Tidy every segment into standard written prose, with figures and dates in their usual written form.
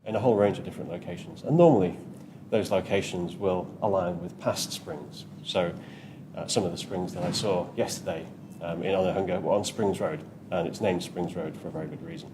in a whole range of different locations. And normally, those locations will align with past springs. So some of the springs that I saw yesterday in Onehunga were on Springs Road, and it's named Springs Road for a very good reason.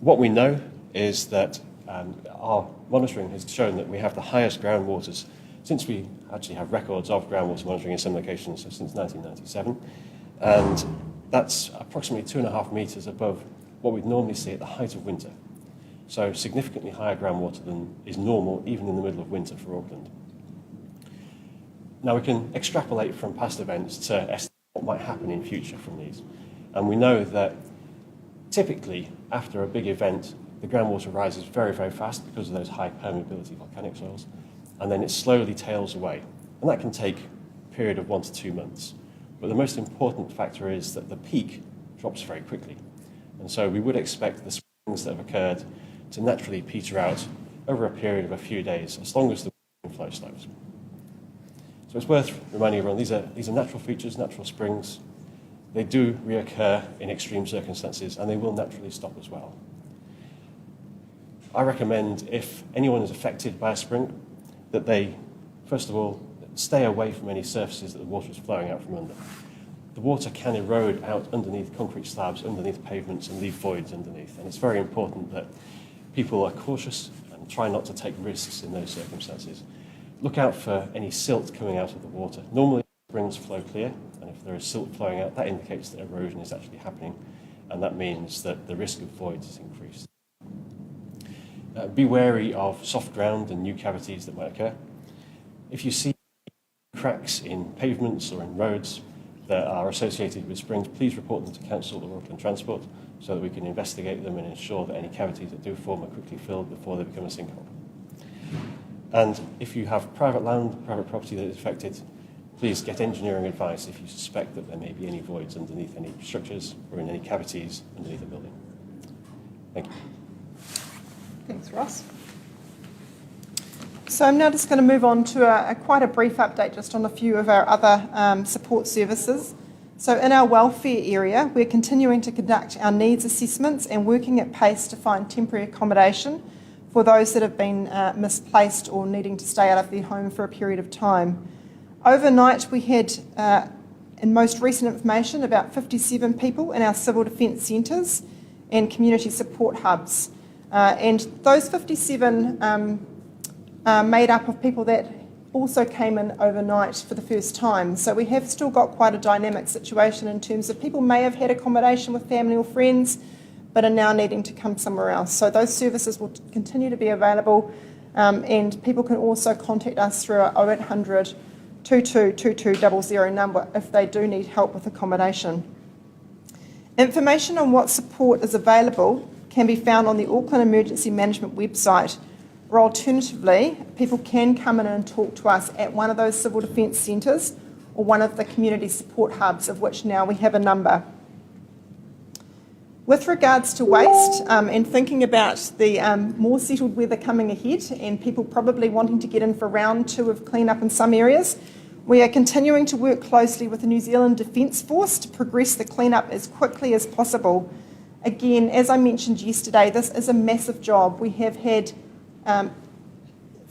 What we know is that our monitoring has shown that we have the highest groundwaters since we actually have records of groundwater monitoring in some locations since 1997, and that's approximately 2.5 metres above what we'd normally see at the height of winter. So significantly higher groundwater than is normal even in the middle of winter for Auckland. Now we can extrapolate from past events to estimate what might happen in future from these. And we know that typically after a big event, the groundwater rises very, very fast because of those high permeability volcanic soils, and then it slowly tails away. And that can take a period of 1 to 2 months. But the most important factor is that the peak drops very quickly. And so we would expect the springs that have occurred to naturally peter out over a period of a few days, as long as the flow slows. So it's worth reminding everyone, these are natural features, natural springs. They do reoccur in extreme circumstances, and they will naturally stop as well. I recommend, if anyone is affected by a spring, that they, first of all, stay away from any surfaces that the water is flowing out from under. The water can erode out underneath concrete slabs, underneath pavements, and leave voids underneath. And it's very important that people are cautious and try not to take risks in those circumstances. Look out for any silt coming out of the water. Normally, springs flow clear, and if there is silt flowing out, that indicates that erosion is actually happening, and that means that the risk of voids is increased. Be wary of soft ground and new cavities that might occur. If you see cracks in pavements or in roads that are associated with springs, please report them to Council or Auckland Transport so that we can investigate them and ensure that any cavities that do form are quickly filled before they become a sinkhole. And if you have private land, private property that is affected, please get engineering advice if you suspect that there may be any voids underneath any structures or in any cavities underneath a building. Thank you. Thanks, Ross. So I'm now just going to move on to quite a brief update just on a few of our other support services. So in our welfare area, we're continuing to conduct our needs assessments and working at pace to find temporary accommodation for those that have been misplaced or needing to stay out of their home for a period of time. Overnight, we had, in most recent information, about 57 people in our civil defence centres and community support hubs. And those 57 made up of people that also came in overnight for the first time. So we have still got quite a dynamic situation in terms of people may have had accommodation with family or friends, but are now needing to come somewhere else. So those services will continue to be available, and people can also contact us through our 0800 22 2200 number if they do need help with accommodation. Information on what support is available can be found on the Auckland Emergency Management website, or alternatively, people can come in and talk to us at one of those civil defence centres or one of the community support hubs, of which now we have a number. With regards to waste and thinking about the more settled weather coming ahead and people probably wanting to get in for round 2 of clean-up in some areas, we are continuing to work closely with the New Zealand Defence Force to progress the clean-up as quickly as possible. Again, as I mentioned yesterday, this is a massive job. We have had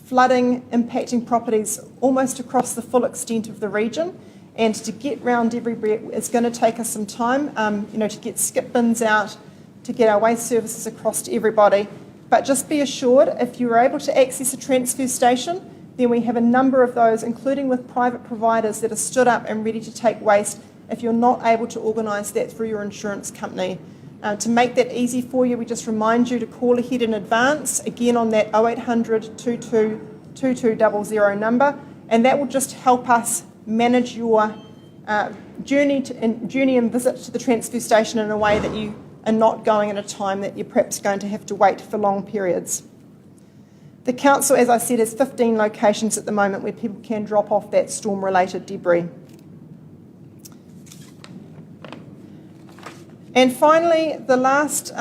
flooding impacting properties almost across the full extent of the region, and to get round everywhere is going to take us some time, to get skip bins out, to get our waste services across to everybody. But just be assured, if you're able to access a transfer station, then we have a number of those, including with private providers that are stood up and ready to take waste if you're not able to organise that through your insurance company. To make that easy for you, we just remind you to call ahead in advance, again on that 0800 22 2200 number, and that will just help us manage your journey and visit to the transfer station in a way that you are not going at a time that you're perhaps going to have to wait for long periods. The council, as I said, has 15 locations at the moment where people can drop off that storm-related debris. And finally, the last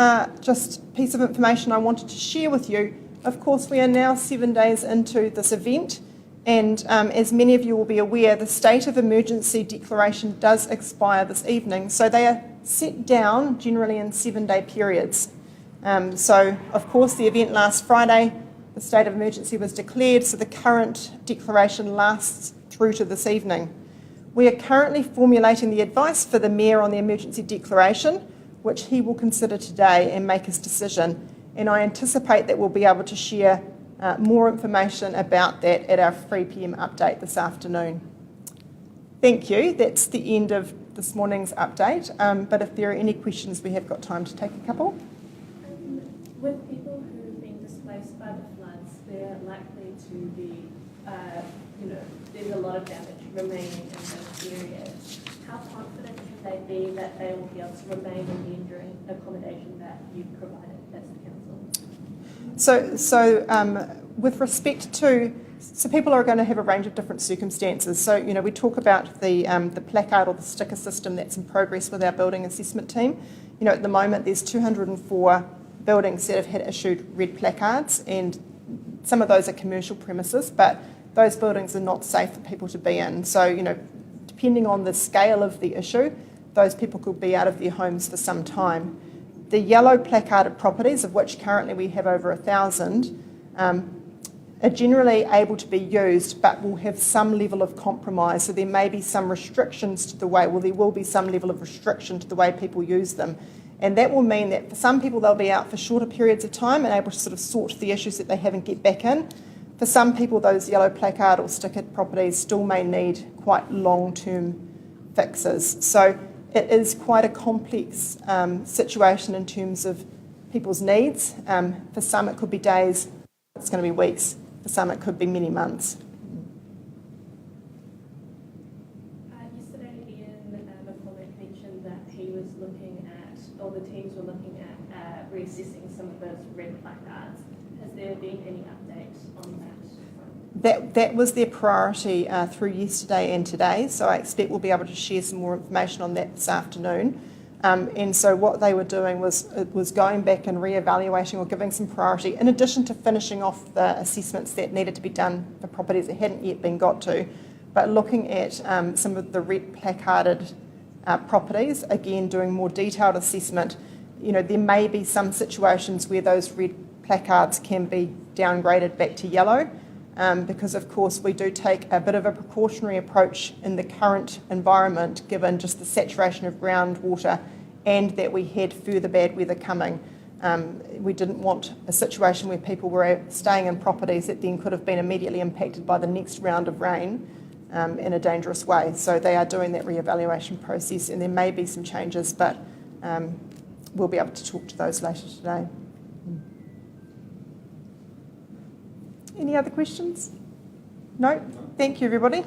just piece of information I wanted to share with you, of course, we are now 7 days into this event, and as many of you will be aware, the state of emergency declaration does expire this evening, so they are set down generally in 7-day periods. So, of course, the event last Friday, the state of emergency was declared, so the current declaration lasts through to this evening. We are currently formulating the advice for the Mayor on the emergency declaration, which he will consider today and make his decision. And I anticipate that we'll be able to share more information about that at our 3 p.m. update this afternoon. Thank you. That's the end of this morning's update. But if there are any questions, we have got time to take a couple. With people who've been displaced by the floods, they're likely to be, there's a lot of damage remaining in those areas. How confident can they be that they will be able to remain in the enduring accommodation that you've provided as the council? So with respect to, so people are going to have a range of different circumstances. So, we talk about the placard or the sticker system that's in progress with our building assessment team. At the moment there's 204 buildings that have had issued red placards, and some of those are commercial premises, but those buildings are not safe for people to be in. So, depending on the scale of the issue, those people could be out of their homes for some time. The yellow placarded properties, of which currently we have over 1,000, are generally able to be used, but will have some level of compromise. So there may be some restrictions to the way, there will be some level of restriction to the way people use them. And that will mean that for some people, they'll be out for shorter periods of time and able to sort of sort the issues that they have and get back in. For some people, those yellow placard or stickered properties still may need quite long-term fixes. So it is quite a complex situation in terms of people's needs. For some, it could be days, it's going to be weeks. For some, it could be many months. Yesterday, Ian McCormick mentioned that he was looking at, or the teams were looking at reassessing some of those red placards. Has there been any updates on that? That was their priority through yesterday and today, so I expect we'll be able to share some more information on that this afternoon. And so what they were doing was going back and re-evaluating or giving some priority, in addition to finishing off the assessments that needed to be done for properties that hadn't yet been got to, but looking at some of the red placarded properties, again doing more detailed assessment. There may be some situations where those red placards can be downgraded back to yellow, because of course we do take a bit of a precautionary approach in the current environment, given just the saturation of groundwater and that we had further bad weather coming. We didn't want a situation where people were staying in properties that then could have been immediately impacted by the next round of rain in a dangerous way. So they are doing that re-evaluation process, and there may be some changes, but we'll be able to talk to those later today. Any other questions? No? Thank you, everybody.